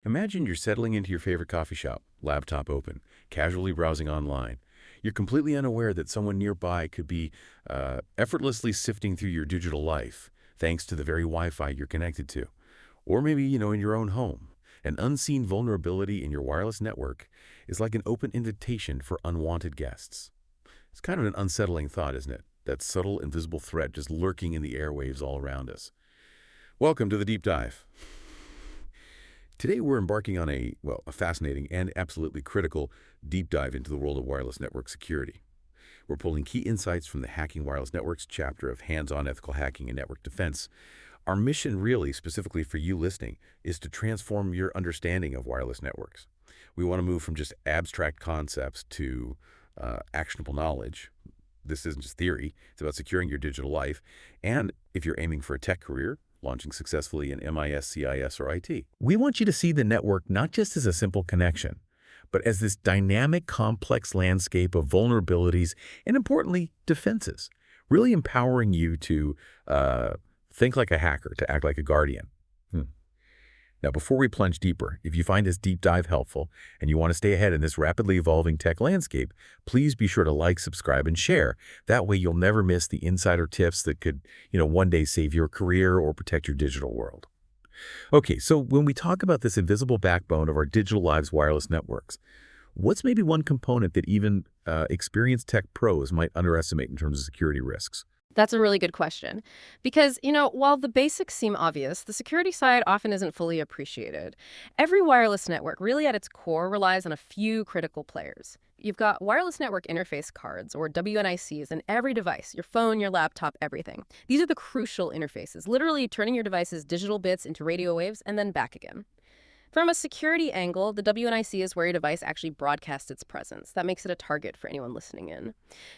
Imagine you're settling into your favorite coffee shop, laptop open, casually browsing online. You're completely unaware that someone nearby could be effortlessly sifting through your digital life, thanks to the very Wi-Fi you're connected to. Or maybe, in your own home. An unseen vulnerability in your wireless network is like an open invitation for unwanted guests. It's kind of an unsettling thought, isn't it? That subtle, invisible threat just lurking in the airwaves all around us. Welcome to the Deep Dive. Today we're embarking on a fascinating and absolutely critical deep dive into the world of wireless network security. We're pulling key insights from the Hacking Wireless Networks chapter of Hands-on Ethical Hacking and Network Defense. Our mission really, specifically for you listening, is to transform your understanding of wireless networks. We want to move from just abstract concepts to actionable knowledge. This isn't just theory. It's about securing your digital life. And if you're aiming for a tech career, launching successfully in MIS, CIS, or IT. We want you to see the network not just as a simple connection, but as this dynamic, complex landscape of vulnerabilities and, importantly, defenses, really empowering you to think like a hacker, to act like a guardian. Now, before we plunge deeper, if you find this deep dive helpful and you want to stay ahead in this rapidly evolving tech landscape, please be sure to like, subscribe, and share. That way you'll never miss the insider tips that could, one day save your career or protect your digital world. Okay, so when we talk about this invisible backbone of our digital lives' wireless networks, what's maybe one component that even experienced tech pros might underestimate in terms of security risks? That's a really good question. Because, while the basics seem obvious, the security side often isn't fully appreciated. Every wireless network, really at its core, relies on a few critical players. You've got wireless network interface cards, or WNICs, in every device, your phone, your laptop, everything. These are the crucial interfaces, literally turning your device's digital bits into radio waves and then back again. From a security angle, the WNIC is where your device actually broadcasts its presence. That makes it a target for anyone listening in.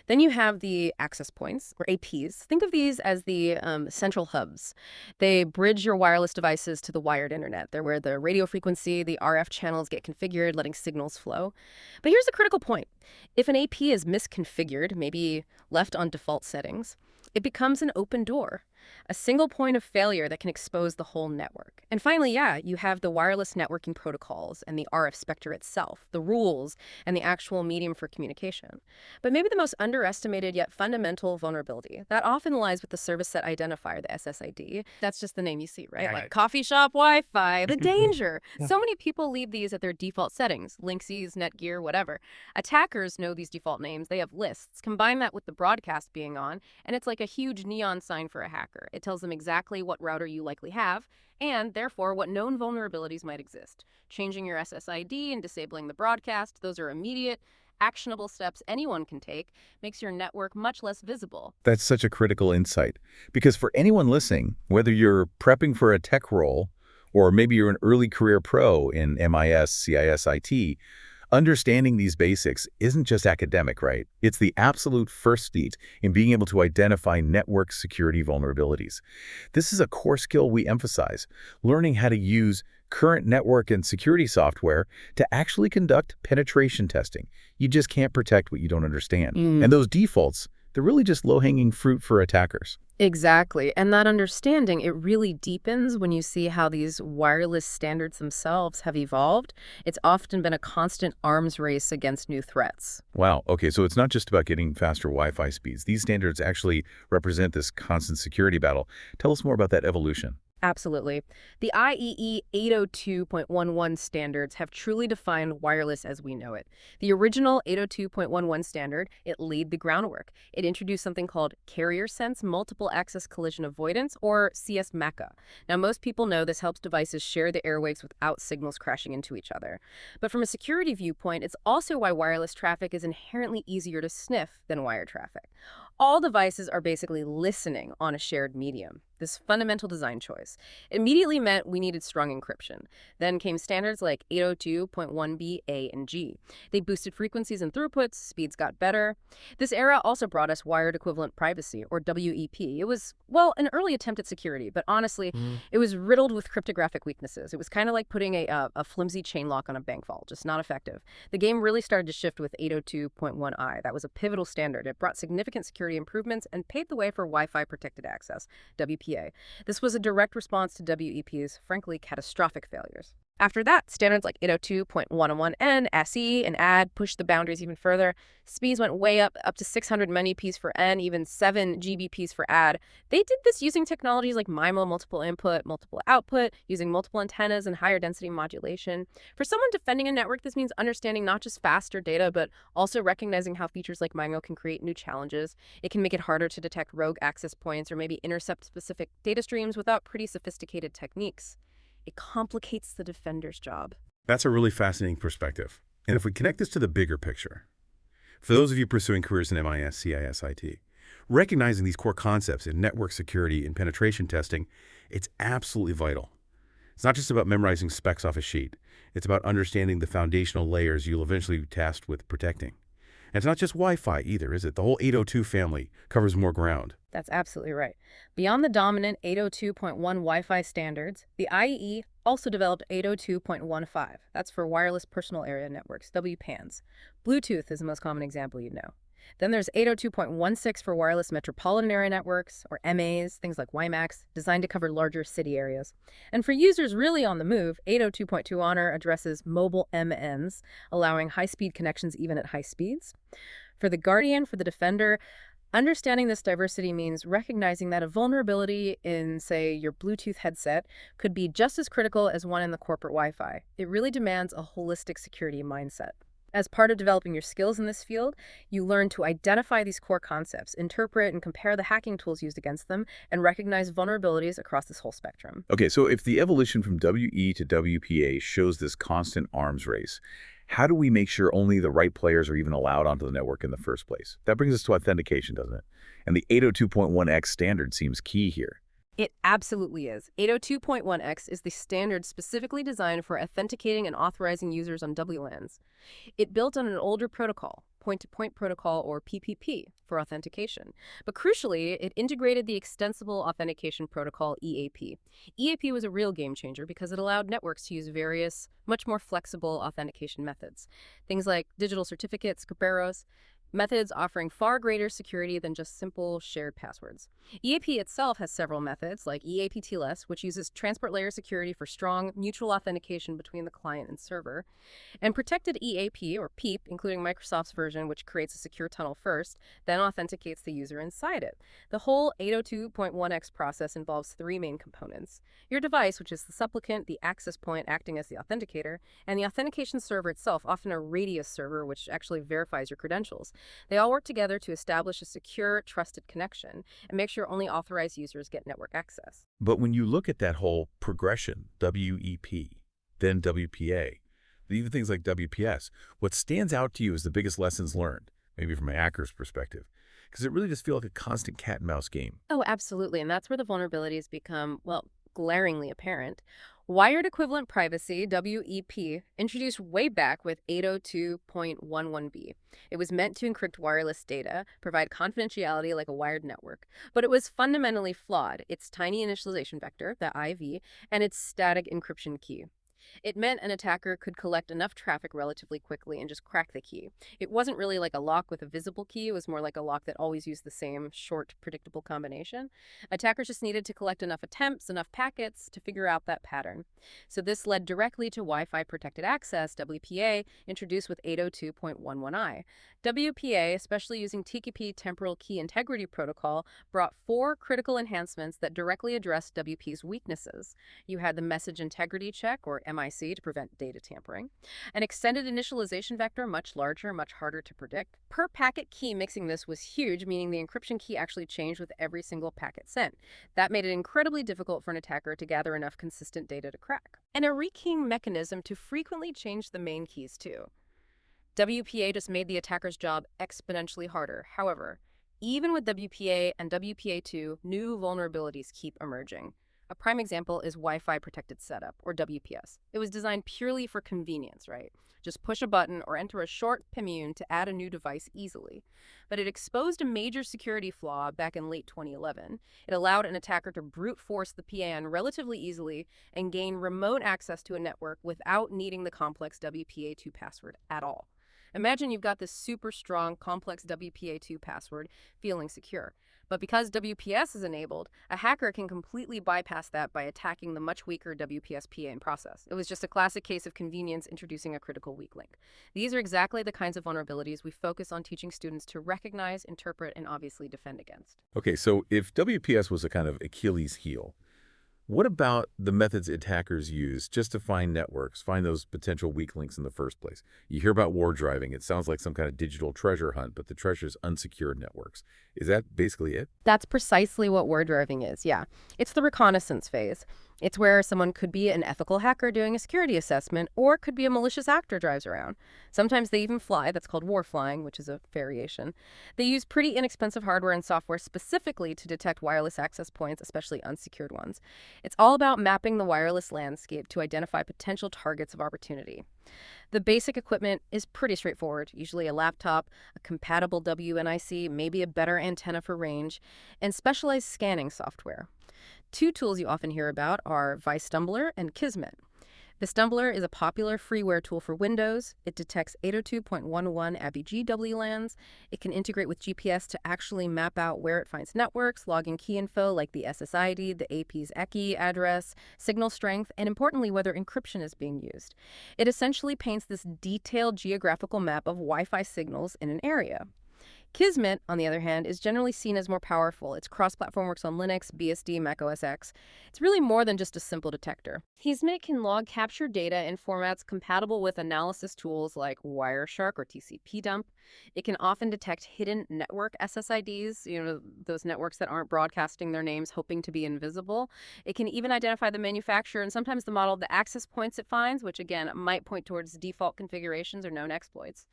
Then you have the access points, or APs. Think of these as the central hubs. They bridge your wireless devices to the wired internet. They're where the radio frequency, the RF channels get configured, letting signals flow. But here's the critical point. If an AP is misconfigured, maybe left on default settings, it becomes an open door, a single point of failure that can expose the whole network. And finally, you have the wireless networking protocols and the RF spectrum itself, the rules, and the actual medium for communication. But maybe the most underestimated yet fundamental vulnerability, that often lies with the service set identifier, the SSID. That's just the name you see, right? Like coffee shop Wi-Fi, the danger. So many people leave these at their default settings, Linksys, Netgear, whatever. Attackers know these default names. They have lists. Combine that with the broadcast being on, and it's like a huge neon sign for a hacker. It tells them exactly what router you likely have, and therefore what known vulnerabilities might exist. Changing your SSID and disabling the broadcast, those are immediate, actionable steps anyone can take, makes your network much less visible. That's such a critical insight, because for anyone listening, whether you're prepping for a tech role or maybe you're an early career pro in MIS, CIS, IT, understanding these basics isn't just academic, right? It's the absolute first step in being able to identify network security vulnerabilities. This is a core skill we emphasize, learning how to use current network and security software to actually conduct penetration testing. You just can't protect what you don't understand. And those defaults, they're really just low-hanging fruit for attackers. Exactly. And that understanding, it really deepens when you see how these wireless standards themselves have evolved. It's often been a constant arms race against new threats. Wow. Okay, so it's not just about getting faster Wi-Fi speeds. These standards actually represent this constant security battle. Tell us more about that evolution. Absolutely. The IEEE 802.11 standards have truly defined wireless as we know it. The original 802.11 standard, it laid the groundwork. It introduced something called Carrier Sense Multiple Access Collision Avoidance, or CSMA. Now, most people know this helps devices share the airwaves without signals crashing into each other. But from a security viewpoint, it's also why wireless traffic is inherently easier to sniff than wired traffic. All devices are basically listening on a shared medium. This fundamental design choice immediately meant we needed strong encryption. Then came standards like 802.1b, A, and G. They boosted frequencies and throughputs, speeds got better. This era also brought us wired equivalent privacy, or WEP. It was, an early attempt at security, but honestly, it was riddled with cryptographic weaknesses. It was kind of like putting a flimsy chain lock on a bank vault, just not effective. The game really started to shift with 802.1i. That was a pivotal standard. It brought significant security improvements and paved the way for Wi-Fi protected access, WPA. This was a direct response to WEP's, frankly, catastrophic failures. After that, standards like 802.111n, SE, and AD pushed the boundaries even further. Speeds went way up to 600 MB/s for N, even 7 Gbps for AD. They did this using technologies like MIMO, multiple input, multiple output, using multiple antennas and higher density modulation. For someone defending a network, this means understanding not just faster data, but also recognizing how features like MIMO can create new challenges. It can make it harder to detect rogue access points or maybe intercept specific data streams without pretty sophisticated techniques. It complicates the defender's job. That's a really fascinating perspective. And if we connect this to the bigger picture, for those of you pursuing careers in MIS, CIS, IT, recognizing these core concepts in network security and penetration testing, it's absolutely vital. It's not just about memorizing specs off a sheet. It's about understanding the foundational layers you'll eventually be tasked with protecting. And it's not just Wi-Fi either, is it? The whole 802 family covers more ground. That's absolutely right. Beyond the dominant 802.1 Wi-Fi standards, the IEE also developed 802.15. That's for wireless personal area networks, WPANs. Bluetooth is the most common example you'd know. Then there's 802.16 for wireless metropolitan area networks, or MAs, things like WiMAX, designed to cover larger city areas. And for users really on the move, 802.2 Honor addresses mobile MNs, allowing high-speed connections even at high speeds. For the Guardian, for the Defender, understanding this diversity means recognizing that a vulnerability in, say, your Bluetooth headset could be just as critical as one in the corporate Wi-Fi. It really demands a holistic security mindset. As part of developing your skills in this field, you learn to identify these core concepts, interpret and compare the hacking tools used against them, and recognize vulnerabilities across this whole spectrum. Okay, so if the evolution from WE to WPA shows this constant arms race, how do we make sure only the right players are even allowed onto the network in the first place? That brings us to authentication, doesn't it? And the 802.1x standard seems key here. It absolutely is. 802.1x is the standard specifically designed for authenticating and authorizing users on WLANs. It built on an older protocol, point-to-point protocol, or PPP, for authentication. But crucially, it integrated the extensible authentication protocol, EAP. EAP was a real game changer because it allowed networks to use various, much more flexible authentication methods. Things like digital certificates, caperos, methods offering far greater security than just simple shared passwords. EAP itself has several methods, like EAP-TLS, which uses transport layer security for strong mutual authentication between the client and server, and protected EAP, or PEEP, including Microsoft's version, which creates a secure tunnel first, then authenticates the user inside it. The whole 802.1x process involves three main components: your device, which is the supplicant, the access point acting as the authenticator, and the authentication server itself, often a radius server, which actually verifies your credentials. They all work together to establish a secure, trusted connection and make sure only authorized users get network access. But when you look at that whole progression, WEP, then WPA, even things like WPS, what stands out to you as the biggest lessons learned, maybe from a hacker's perspective? Because it really just feels like a constant cat and mouse game. Oh, absolutely. And that's where the vulnerabilities become, well, glaringly apparent. Wired equivalent privacy, WEP, introduced way back with 802.11b. It was meant to encrypt wireless data, provide confidentiality like a wired network, but it was fundamentally flawed: its tiny initialization vector, the IV, and its static encryption key. It meant an attacker could collect enough traffic relatively quickly and just crack the key. It wasn't really like a lock with a visible key. It was more like a lock that always used the same short, predictable combination. Attackers just needed to collect enough attempts, enough packets to figure out that pattern. So this led directly to Wi-Fi Protected Access, WPA, introduced with 802.11i. WPA, especially using TKP Temporal Key Integrity Protocol, brought 4 critical enhancements that directly addressed WP's weaknesses. You had the Message Integrity Check, or MIC, to prevent data tampering; an extended initialization vector, much larger, much harder to predict. Per packet key mixing this was huge, meaning the encryption key actually changed with every single packet sent. That made it incredibly difficult for an attacker to gather enough consistent data to crack. And a rekeying mechanism to frequently change the main keys too. WPA just made the attacker's job exponentially harder. However, even with WPA and WPA2, new vulnerabilities keep emerging. A prime example is Wi-Fi Protected Setup, or WPS. It was designed purely for convenience, right? Just push a button or enter a short PIMUN to add a new device easily. But it exposed a major security flaw back in late 2011. It allowed an attacker to brute force the PAN relatively easily and gain remote access to a network without needing the complex WPA2 password at all. Imagine you've got this super strong, complex WPA2 password feeling secure. But because WPS is enabled, a hacker can completely bypass that by attacking the much weaker WPS-PA in process. It was just a classic case of convenience introducing a critical weak link. These are exactly the kinds of vulnerabilities we focus on teaching students to recognize, interpret, and obviously defend against. Okay, so if WPS was a kind of Achilles heel, what about the methods attackers use just to find networks, find those potential weak links in the first place? You hear about wardriving. It sounds like some kind of digital treasure hunt, but the treasure's unsecured networks. Is that basically it? That's precisely what wardriving is, yeah. It's the reconnaissance phase. It's where someone could be an ethical hacker doing a security assessment, or could be a malicious actor drives around. Sometimes they even fly. That's called warflying, which is a variation. They use pretty inexpensive hardware and software specifically to detect wireless access points, especially unsecured ones. It's all about mapping the wireless landscape to identify potential targets of opportunity. The basic equipment is pretty straightforward, usually a laptop, a compatible WNIC, maybe a better antenna for range, and specialized scanning software. Two tools you often hear about are Vistumbler and Kismet. Vistumbler is a popular freeware tool for Windows. It detects 802.11 ABG WLANs. It can integrate with GPS to actually map out where it finds networks, log in key info like the SSID, the AP's ECI address, signal strength, and importantly, whether encryption is being used. It essentially paints this detailed geographical map of Wi-Fi signals in an area. Kismet, on the other hand, is generally seen as more powerful. Its cross-platform works on Linux, BSD, Mac OS X. It's really more than just a simple detector. Kismet can log captured data in formats compatible with analysis tools like Wireshark or TCP dump. It can often detect hidden network SSIDs, those networks that aren't broadcasting their names hoping to be invisible. It can even identify the manufacturer and sometimes the model of the access points it finds, which again might point towards default configurations or known exploits.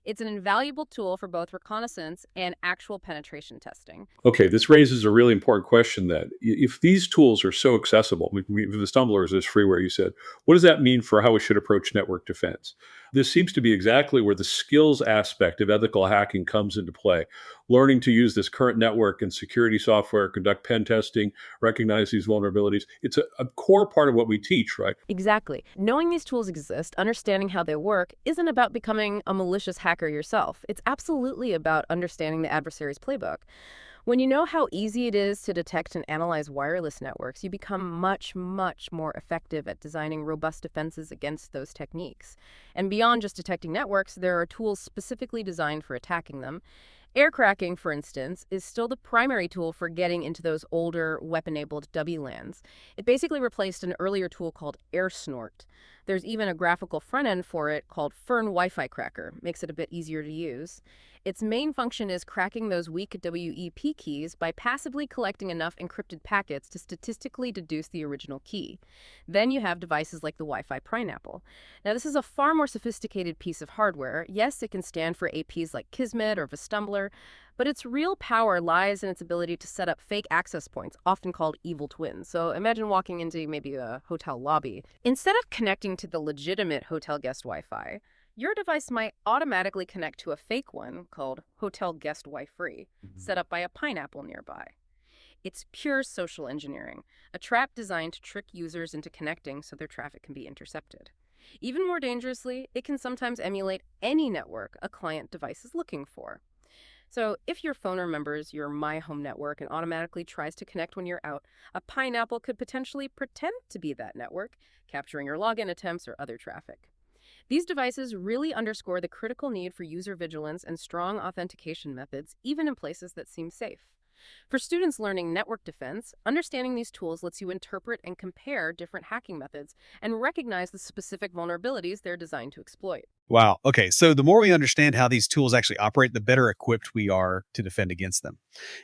It's an invaluable tool for both reconnaissance and actual penetration testing. Okay, this raises a really important question that if these tools are so accessible, the Stumbler is this freeware you said, what does that mean for how we should approach network defense? This seems to be exactly where the skills aspect of ethical hacking comes into play. Learning to use this current network and security software, conduct pen testing, recognize these vulnerabilities. It's a core part of what we teach, right? Exactly. Knowing these tools exist, understanding how they work, isn't about becoming a malicious hacker yourself. It's absolutely about understanding the adversary's playbook. When you know how easy it is to detect and analyze wireless networks, you become much, much more effective at designing robust defenses against those techniques. And beyond just detecting networks, there are tools specifically designed for attacking them. Aircrack-ng, for instance, is still the primary tool for getting into those older web-enabled WLANs. It basically replaced an earlier tool called AirSnort. There's even a graphical front end for it called Fern Wi-Fi Cracker. Makes it a bit easier to use. Its main function is cracking those weak WEP keys by passively collecting enough encrypted packets to statistically deduce the original key. Then you have devices like the WiFi Pineapple. Now, this is a far more sophisticated piece of hardware. Yes, it can stand for APs like Kismet or Vistumbler, but its real power lies in its ability to set up fake access points, often called evil twins. So imagine walking into maybe a hotel lobby. Instead of connecting to the legitimate hotel guest Wi-Fi, your device might automatically connect to a fake one called Hotel Guest Wi-Free, set up by a Pineapple nearby. It's pure social engineering, a trap designed to trick users into connecting so their traffic can be intercepted. Even more dangerously, it can sometimes emulate any network a client device is looking for. So if your phone remembers your My Home network and automatically tries to connect when you're out, a Pineapple could potentially pretend to be that network, capturing your login attempts or other traffic. These devices really underscore the critical need for user vigilance and strong authentication methods, even in places that seem safe. For students learning network defense, understanding these tools lets you interpret and compare different hacking methods and recognize the specific vulnerabilities they're designed to exploit. Wow. Okay. So the more we understand how these tools actually operate, the better equipped we are to defend against them.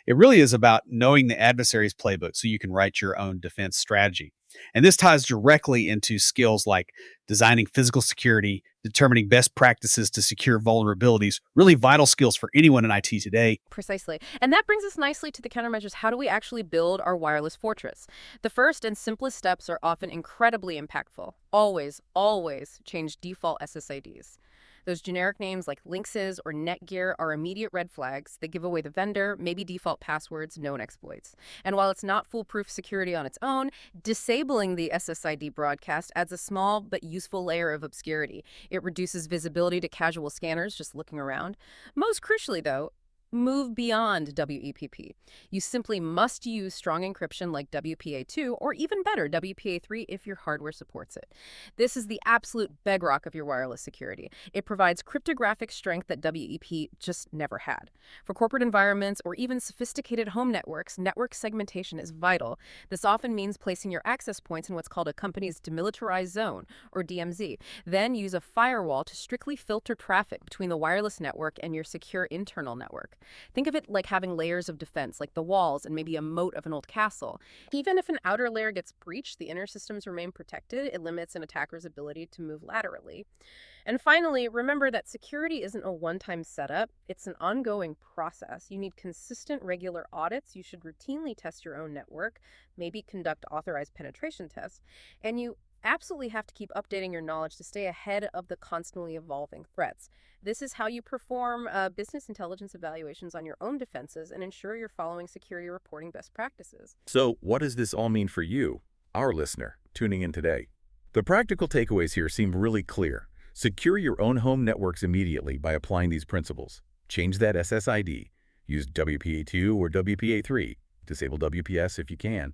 It really is about knowing the adversary's playbook so you can write your own defense strategy. And this ties directly into skills like designing physical security, determining best practices to secure vulnerabilities, really vital skills for anyone in IT today. Precisely. And that brings us nicely to the countermeasures. How do we actually build our wireless fortress? The first and simplest steps are often incredibly impactful. Always, always change default SSIDs. Those generic names like Linksys or Netgear are immediate red flags. They give away the vendor, maybe default passwords, known exploits. And while it's not foolproof security on its own, disabling the SSID broadcast adds a small but useful layer of obscurity. It reduces visibility to casual scanners just looking around. Most crucially, though, move beyond WEPP. You simply must use strong encryption like WPA2 or even better, WPA3 if your hardware supports it. This is the absolute bedrock of your wireless security. It provides cryptographic strength that WEP just never had. For corporate environments or even sophisticated home networks, network segmentation is vital. This often means placing your access points in what's called a company's demilitarized zone, or DMZ. Then use a firewall to strictly filter traffic between the wireless network and your secure internal network. Think of it like having layers of defense, like the walls and maybe a moat of an old castle. Even if an outer layer gets breached, the inner systems remain protected. It limits an attacker's ability to move laterally. And finally, remember that security isn't a one-time setup. It's an ongoing process. You need consistent, regular audits. You should routinely test your own network, maybe conduct authorized penetration tests, and you absolutely have to keep updating your knowledge to stay ahead of the constantly evolving threats. This is how you perform business intelligence evaluations on your own defenses and ensure you're following security reporting best practices. So what does this all mean for you, our listener, tuning in today? The practical takeaways here seem really clear. Secure your own home networks immediately by applying these principles. Change that SSID. Use WPA2 or WPA3. Disable WPS if you can.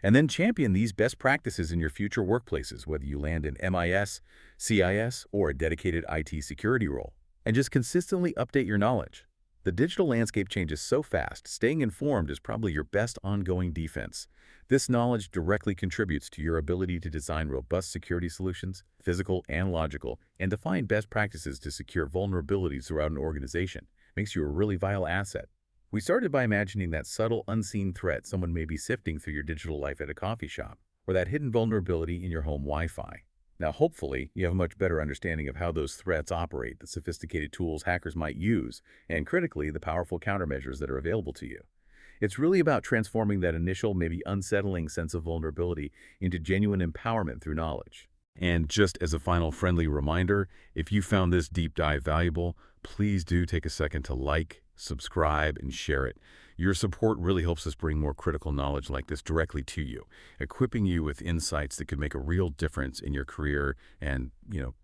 And then champion these best practices in your future workplaces, whether you land in MIS, CIS, or a dedicated IT security role. And just consistently update your knowledge. The digital landscape changes so fast, staying informed is probably your best ongoing defense. This knowledge directly contributes to your ability to design robust security solutions, physical and logical, and define best practices to secure vulnerabilities throughout an organization. Makes you a really vital asset. We started by imagining that subtle, unseen threat someone may be sifting through your digital life at a coffee shop, or that hidden vulnerability in your home Wi-Fi. Now, hopefully, you have a much better understanding of how those threats operate, the sophisticated tools hackers might use, and critically, the powerful countermeasures that are available to you. It's really about transforming that initial, maybe unsettling sense of vulnerability into genuine empowerment through knowledge. And just as a final friendly reminder, if you found this deep dive valuable, please do take a second to like, subscribe, and share it. Your support really helps us bring more critical knowledge like this directly to you, equipping you with insights that could make a real difference in your career and,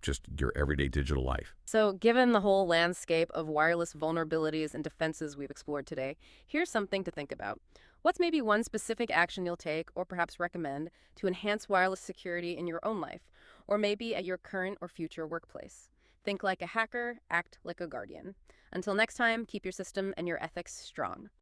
just your everyday digital life. So, given the whole landscape of wireless vulnerabilities and defenses we've explored today, here's something to think about. What's maybe one specific action you'll take or perhaps recommend to enhance wireless security in your own life, or maybe at your current or future workplace? Think like a hacker, act like a guardian. Until next time, keep your system and your ethics strong.